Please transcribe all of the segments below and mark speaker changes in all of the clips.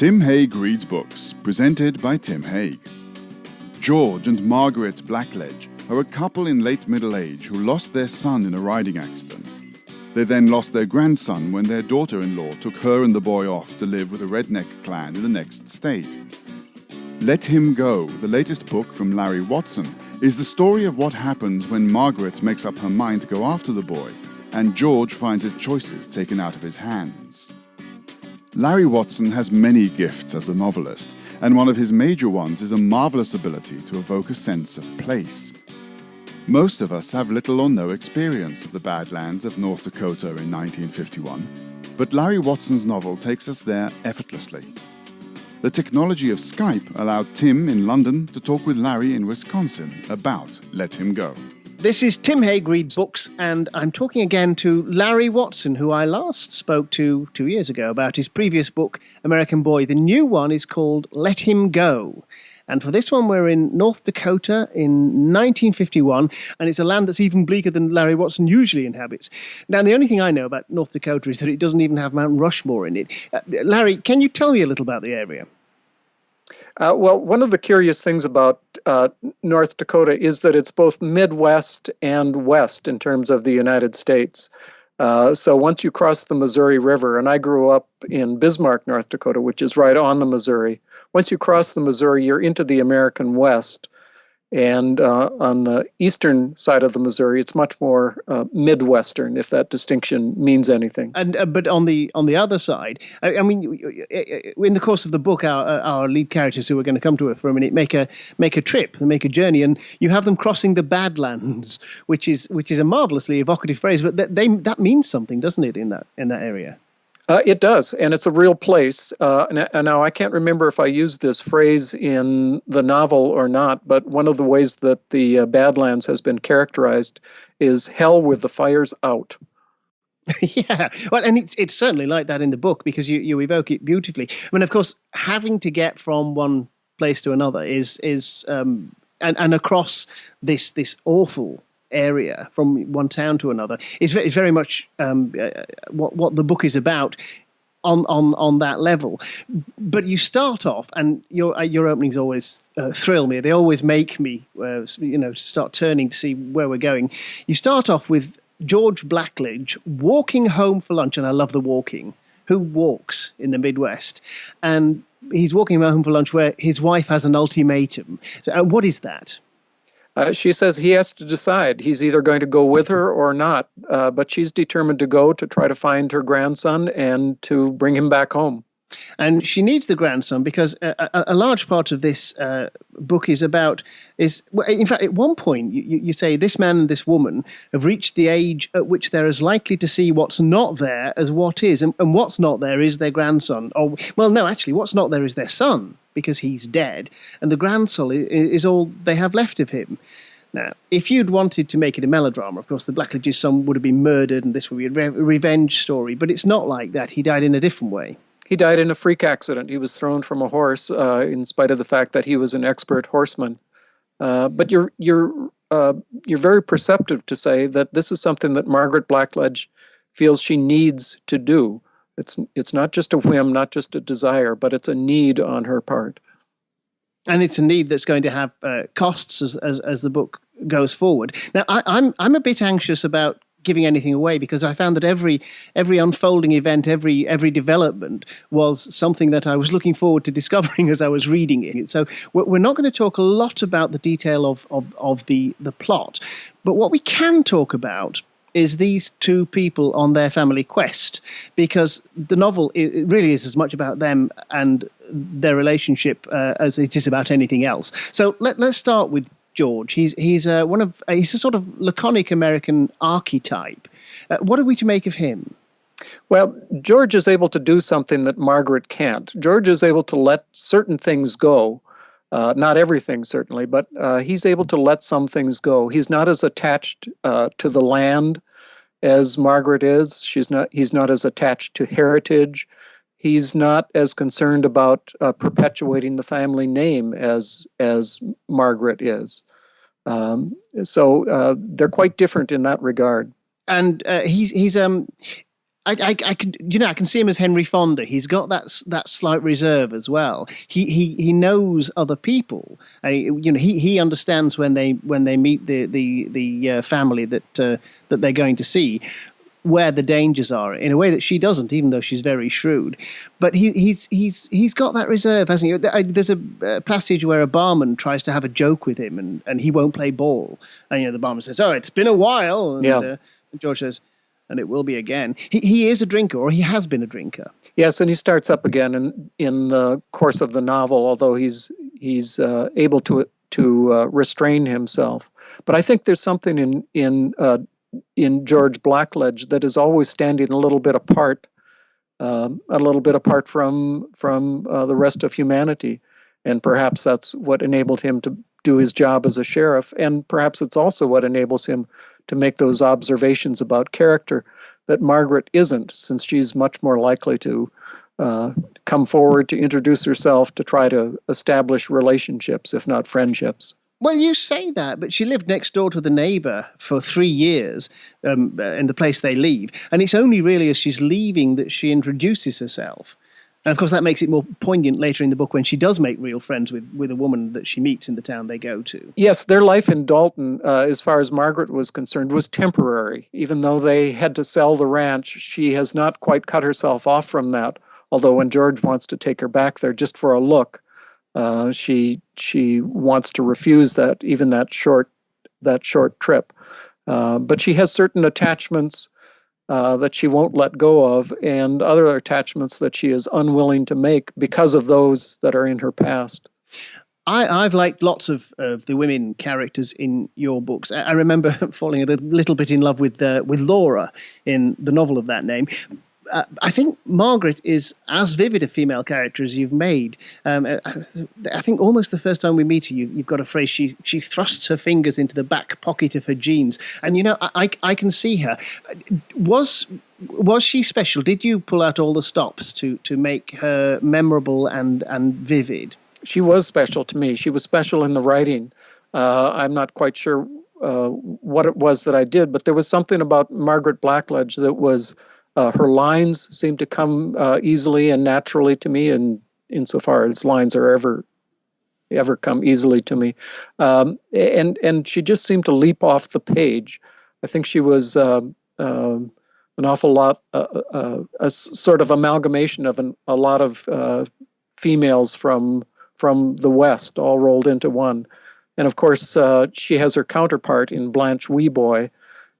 Speaker 1: Tim Hague Reads Books, presented by Tim Hague. George and Margaret Blackledge are a couple in late middle age who lost their son in a riding accident. They then lost their grandson when their daughter-in-law took her and the boy off to live with a redneck clan in the next state. Let Him Go, the latest book from Larry Watson, is the story of what happens when Margaret makes up her mind to go after the boy, and George finds his choices taken out of his hands. Larry Watson has many gifts as a novelist, and one of his major ones is a marvelous ability to evoke a sense of place. Most of us have little or no experience of the Badlands of North Dakota in 1951, but Larry Watson's novel takes us there effortlessly. The technology of Skype allowed Tim in London to talk with Larry in Wisconsin about Let Him Go.
Speaker 2: This is Tim Hague Reads Books, and I'm talking again to Larry Watson, who I last spoke to 2 years ago about his previous book, American Boy. The new one is called Let Him Go. And for this one, we're in North Dakota in 1951, and it's a land that's even bleaker than Larry Watson usually inhabits. Now, the only thing I know about North Dakota is that it doesn't even have Mount Rushmore in it. Larry, can you tell me a little about the area?
Speaker 3: Well, one of the curious things about North Dakota is that it's both Midwest and West in terms of the United States. So once you cross the Missouri River, and I grew up in Bismarck, North Dakota, which is right on the Missouri. Once you cross the Missouri, you're into the American West. And on the eastern side of the Missouri, it's much more Midwestern, if that distinction means anything.
Speaker 2: And but on the other side, I mean, in the course of the book, our lead characters, who are going to come to it for a minute, make a trip, they make a journey, and you have them crossing the Badlands, which is a marvelously evocative phrase, but that means something, doesn't it, in that area?
Speaker 3: It does, and it's a real place. And now I can't remember if I used this phrase in the novel or not, but one of the ways that the Badlands has been characterized is hell with the fires out.
Speaker 2: Yeah, well, and it's certainly like that in the book, because you evoke it beautifully. I mean, of course, having to get from one place to another is and across this awful area from one town to another is very much what the book is about on that level. But you start off, and your openings always thrill me. They always make me start turning to see where we're going. You start off with George Blackledge walking home for lunch, and I love the walking. Who walks in the Midwest? And he's walking home for lunch where his wife has an ultimatum. So, what is that?
Speaker 3: She says he has to decide. He's either going to go with her or not, but she's determined to go to try to find her grandson and to bring him back home.
Speaker 2: And she needs the grandson because a large part of this book is in fact, at one point you say this man and this woman have reached the age at which they're as likely to see what's not there as what is. And what's not there is their grandson. Or, well, no, actually, what's not there is their son, because he's dead. And the grandson is all they have left of him. Now, if you'd wanted to make it a melodrama, of course, the Blackledge's son would have been murdered and this would be a revenge story. But it's not like that. He died in a different way.
Speaker 3: He died in a freak accident. He was thrown from a horse in spite of the fact that he was an expert horseman. But you're very perceptive to say that this is something that Margaret Blackledge feels she needs to do. It's not just a whim, not just a desire, but it's a need on her part.
Speaker 2: And it's a need that's going to have costs as the book goes forward. Now, I'm a bit anxious about giving anything away, because I found that every unfolding event, every development was something that I was looking forward to discovering as I was reading it. So we're not going to talk a lot about the detail of the plot, but what we can talk about is these two people on their family quest, because the novel it really is as much about them and their relationship as it is about anything else. So let's start with George. He's a sort of laconic American archetype. What are we to make of him?
Speaker 3: Well, George is able to do something that Margaret can't. George is able to let certain things go. Not everything, certainly, but he's able to let some things go. He's not as attached to the land as Margaret is. He's not as attached to heritage. He's not as concerned about perpetuating the family name as Margaret is. So they're quite different in that regard.
Speaker 2: And I can, I can see him as Henry Fonda. He's got that slight reserve as well. He knows other people. He understands when they meet the family that they're going to see, where the dangers are, in a way that she doesn't, even though she's very shrewd. But he's got that reserve, hasn't he? There's a passage where a barman tries to have a joke with him, and he won't play ball. And the barman says, "Oh, it's been a while," and George says, "And it will be again." He is a drinker, or he has been a drinker.
Speaker 3: Yes, and he starts up again in the course of the novel, although he's able to restrain himself. But I think there's something in George Blackledge that is always standing a little bit apart from the rest of humanity, and perhaps that's what enabled him to do his job as a sheriff, and perhaps it's also what enables him to make those observations about character that Margaret isn't, since she's much more likely to come forward to introduce herself, to try to establish relationships, if not friendships.
Speaker 2: Well, you say that, but she lived next door to the neighbour for 3 years in the place they leave. And it's only really as she's leaving that she introduces herself. And of course, that makes it more poignant later in the book when she does make real friends with a woman that she meets in the town they go to.
Speaker 3: Yes, their life in Dalton, as far as Margaret was concerned, was temporary. Even though they had to sell the ranch, she has not quite cut herself off from that. Although when George wants to take her back there just for a look, she wants to refuse that short trip. But she has certain attachments that she won't let go of, and other attachments that she is unwilling to make because of those that are in her past.
Speaker 2: I've liked lots of the women characters in your books. I remember falling a little bit in love with Laura in the novel of that name. I think Margaret is as vivid a female character as you've made. I think almost the first time we meet her, you've got a phrase, she thrusts her fingers into the back pocket of her jeans. And, I can see her. Was she special? Did you pull out all the stops to make her memorable and vivid?
Speaker 3: She was special to me. She was special in the writing. I'm not quite sure what it was that I did, but there was something about Margaret Blackledge that was... her lines seem to come easily and naturally to me, and insofar as lines are ever come easily to me, and she just seemed to leap off the page. I think she was an awful lot, a sort of amalgamation of a lot of females from the West, all rolled into one. And of course, she has her counterpart in Blanche Weeboy.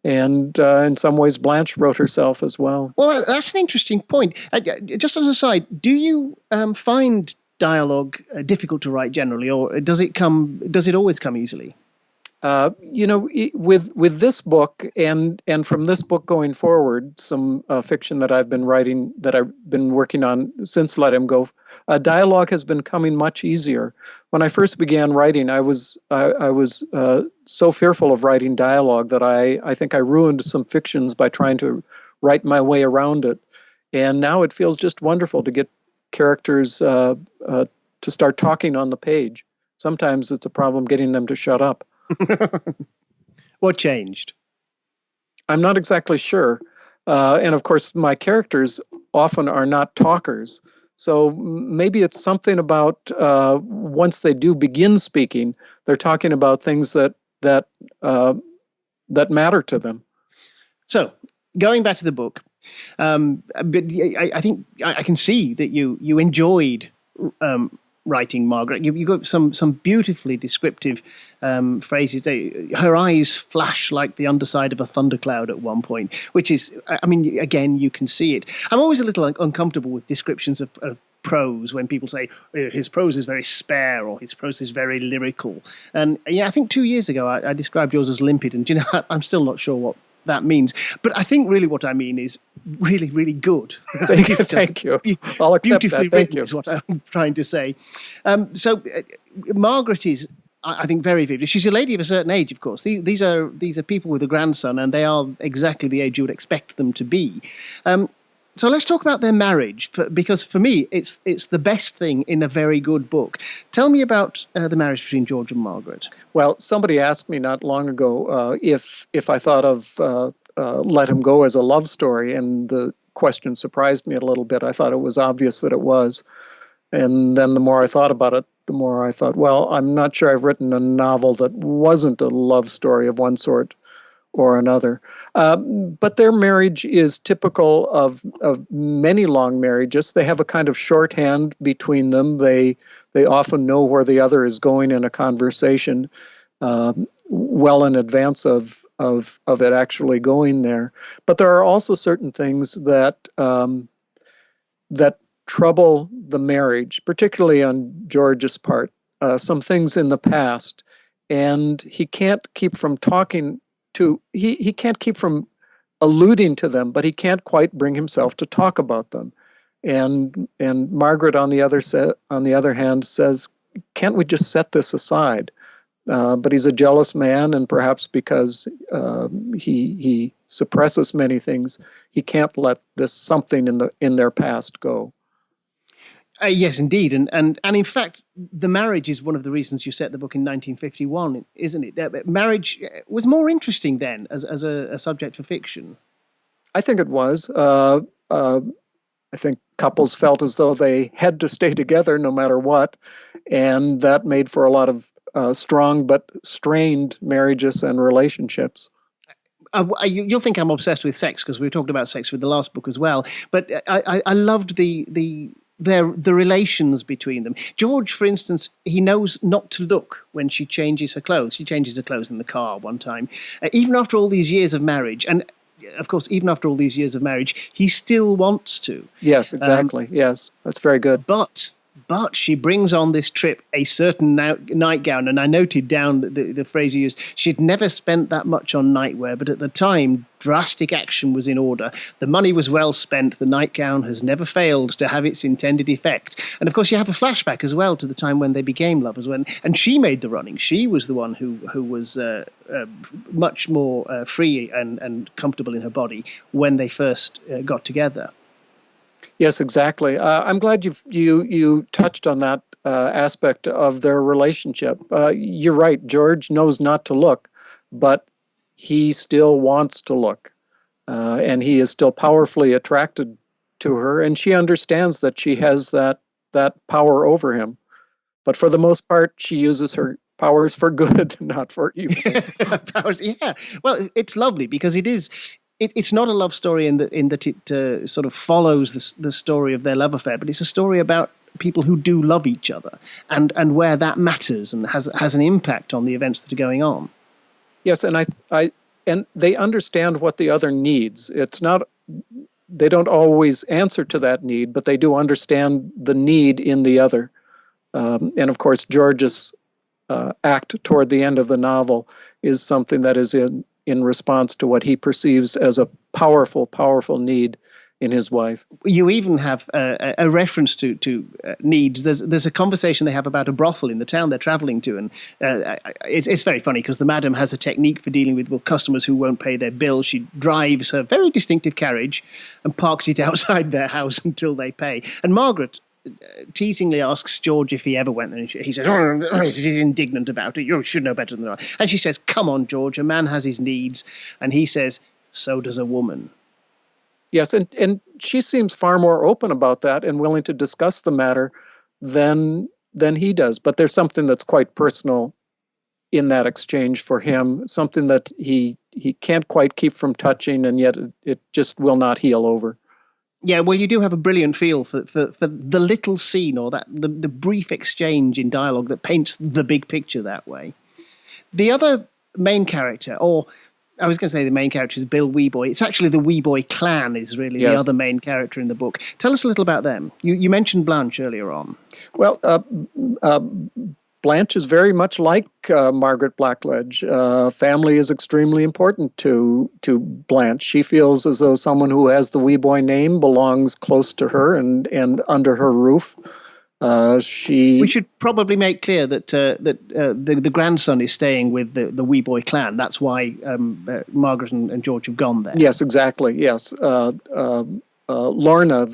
Speaker 3: And in some ways, Blanche wrote herself as well.
Speaker 2: Well, that's an interesting point. Just as a side, do you find dialogue difficult to write generally, or does it always come easily?
Speaker 3: With this book and from this book going forward, some fiction that I've been writing, that I've been working on since Let Him Go, dialogue has been coming much easier. When I first began writing, I was so fearful of writing dialogue that I think I ruined some fictions by trying to write my way around it. And now it feels just wonderful to get characters to start talking on the page. Sometimes it's a problem getting them to shut up.
Speaker 2: What changed?
Speaker 3: I'm not exactly sure. And of course, my characters often are not talkers. So maybe it's something about once they do begin speaking, they're talking about things that matter to them. So
Speaker 2: going back to the book, but I think I can see that you enjoyed writing Margaret. You got some beautifully descriptive phrases. Her eyes flash like the underside of a thundercloud at one point, which is, again, you can see it. I'm always a little uncomfortable with descriptions of prose when people say his prose is very spare or his prose is very lyrical. And I think 2 years ago I described yours as limpid, and I'm still not sure what that means. But I think really what I mean is really, really good.
Speaker 3: Thank you. I'll accept
Speaker 2: beautifully
Speaker 3: that. Thank you.
Speaker 2: Is what I'm trying to say. Margaret is, I think, very vivid. She's a lady of a certain age, of course. These are people with a grandson, and they are exactly the age you would expect them to be. So let's talk about their marriage, because for me, it's the best thing in a very good book. Tell me about the marriage between George and Margaret.
Speaker 3: Well, somebody asked me not long ago if I thought of Let Him Go as a love story, and question surprised me a little bit. I thought it was obvious that it was. And then the more I thought about it, the more I thought, well, I'm not sure I've written a novel that wasn't a love story of one sort or another. But their marriage is typical of many long marriages. They have a kind of shorthand between them. They often know where the other is going in a conversation well in advance of it actually going there. But there are also certain things that that trouble the marriage, particularly on George's part. Some things in the past, and he can't keep from talking to. He can't keep from alluding to them, but he can't quite bring himself to talk about them. And Margaret, on the other hand, says, "Can't we just set this aside?" But he's a jealous man, and perhaps because he suppresses many things, he can't let this something in their past go.
Speaker 2: Yes, indeed, and in fact, the marriage is one of the reasons you set the book in 1951, isn't it? Marriage was more interesting then as a subject for fiction.
Speaker 3: I think it was. I think couples felt as though they had to stay together no matter what, and that made for a lot of strong but strained marriages and relationships.
Speaker 2: You'll think I'm obsessed with sex because we talked about sex with the last book as well, but I loved the relations between them. George, for instance, he knows not to look when she changes her clothes. She changes her clothes in the car one time, even after all these years of marriage, and of course, even after all these years of marriage, he still wants to.
Speaker 3: Yes, exactly. Yes, that's very good.
Speaker 2: But she brings on this trip a certain nightgown, and I noted down the phrase you used. She'd never spent that much on nightwear, but at the time, drastic action was in order. The money was well spent. The nightgown has never failed to have its intended effect. And of course, you have a flashback as well to the time when they became lovers. And she made the running. She was the one who was much more free and comfortable in her body when they first got together.
Speaker 3: Yes, exactly. I'm glad you touched on that aspect of their relationship. You're right. George knows not to look, but he still wants to look, and he is still powerfully attracted to her, and she understands that she has that power over him. But for the most part, she uses her powers for good, not for evil.
Speaker 2: Powers, yeah. Well, it's lovely because it is. It's not a love story in that it sort of follows the story of their love affair, but it's a story about people who do love each other and where that matters and has an impact on the events that are going on.
Speaker 3: Yes, and and they understand what the other needs. It's not they don't always answer to that need, but they do understand the need in the other. And of course, George's act toward the end of the novel is something that is in response to what he perceives as a powerful, powerful need in his wife.
Speaker 2: You even have a reference to needs. There's a conversation they have about a brothel in the town they're traveling to, and it's very funny because the madam has a technique for dealing with customers who won't pay their bills. She drives her very distinctive carriage and parks it outside their house until they pay. And Margaret teasingly asks George if he ever went there. And he says, he's indignant about it. You should know better than that. And she says, come on, George, a man has his needs. And he says, so does a woman.
Speaker 3: Yes, and she seems far more open about that and willing to discuss the matter than he does. But there's something that's quite personal in that exchange for him, something that he can't quite keep from touching, and yet it just will not heal over.
Speaker 2: Yeah, well, you do have a brilliant feel for the little scene or that the brief exchange in dialogue that paints the big picture that way. The other main character, or I was going to say the main character is Bill Weeboy. It's actually the Weeboy clan is really the other main character in the book. Tell us a little about them. You mentioned Blanche earlier on.
Speaker 3: Well, Blanche is very much like Margaret Blackledge. Family is extremely important to Blanche. She feels as though someone who has the Weeboy name belongs close to her and under her roof. We
Speaker 2: should probably make clear that the grandson is staying with the Weeboy clan. That's why Margaret and George have gone there.
Speaker 3: Yes, exactly. Yes. Lorna,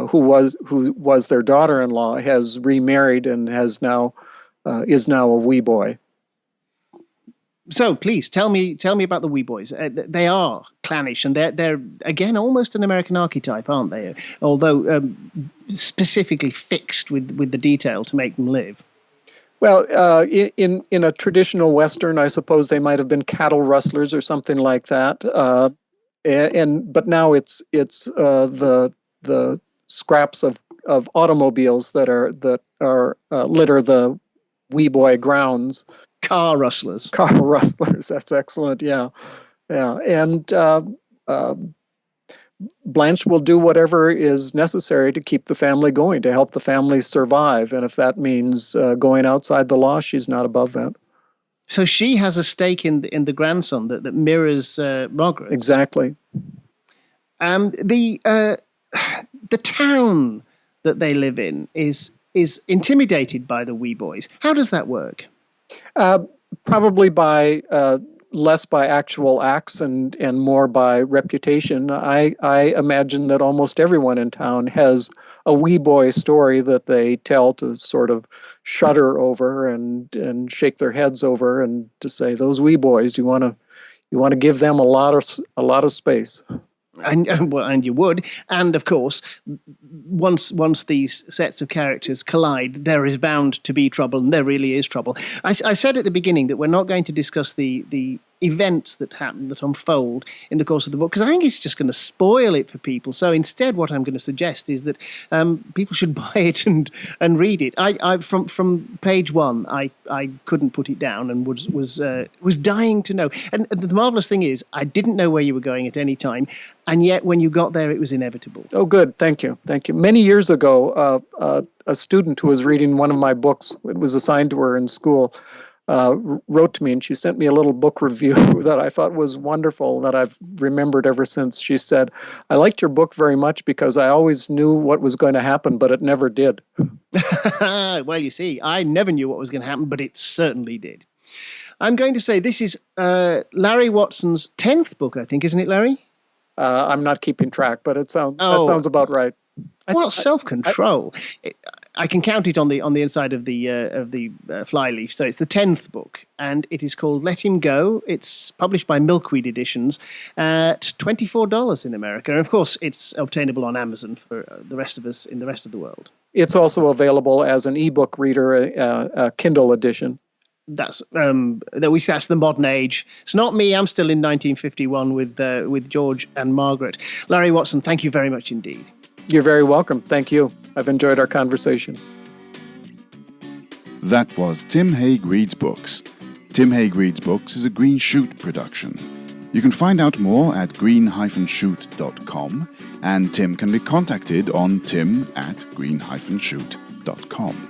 Speaker 3: who was their daughter-in-law, has remarried and is now a Weeboy.
Speaker 2: So please tell me about the Wee Boys. They are clannish, and they're again almost an American archetype, aren't they? Although specifically fixed with the detail to make them live.
Speaker 3: Well, in a traditional Western, I suppose they might have been cattle rustlers or something like that. But now it's the scraps of automobiles that are litter the Wee Boy grounds.
Speaker 2: Car rustlers.
Speaker 3: Car rustlers. That's excellent. Yeah. And Blanche will do whatever is necessary to keep the family going, to help the family survive. And if that means going outside the law, she's not above that.
Speaker 2: So she has a stake in the grandson that mirrors Margaret.
Speaker 3: Exactly.
Speaker 2: The town that they live in is intimidated by the Wee Boys. How does that work?
Speaker 3: Probably by less by actual acts and more by reputation. I imagine that almost everyone in town has a Wee Boy story that they tell to sort of shudder over and shake their heads over, and to say, those Wee Boys, you want to give them a lot of space. And
Speaker 2: you would, and of course, once these sets of characters collide, there is bound to be trouble, and there really is trouble. I said at the beginning that we're not going to discuss the events that happen, that unfold in the course of the book, because I think it's just going to spoil it for people. So instead, what I'm going to suggest is that people should buy it and read it. I from page one, I couldn't put it down and was dying to know. And the marvelous thing is, I didn't know where you were going at any time, and yet when you got there, it was inevitable.
Speaker 3: Oh, good. Thank you. Many years ago, a student who was reading one of my books, it was assigned to her in school, wrote to me, and she sent me a little book review that I thought was wonderful, that I've remembered ever since. She said, "I liked your book very much because I always knew what was going to happen, but it never did."
Speaker 2: Well, you see, I never knew what was going to happen, but it certainly did. I'm going to say this is Larry Watson's 10th book, I think, isn't it, Larry?
Speaker 3: I'm not keeping track, but that sounds about right.
Speaker 2: What self-control! I can count it on the inside of the flyleaf. So it's the 10th book, and it is called Let Him Go. It's published by Milkweed Editions at $24 in America, and of course it's obtainable on Amazon for the rest of us in the rest of the world.
Speaker 3: It's also available as an ebook reader, a Kindle edition.
Speaker 2: That's the modern age. It's not me. I'm still in 1951 with George and Margaret. Larry Watson, thank you very much indeed.
Speaker 3: You're very welcome. Thank you. I've enjoyed our conversation.
Speaker 1: That was Tim Hague Reads Books. Tim Hague Reads Books is a Green Shoot production. You can find out more at green-shoot.com, and Tim can be contacted on tim@green-shoot.com.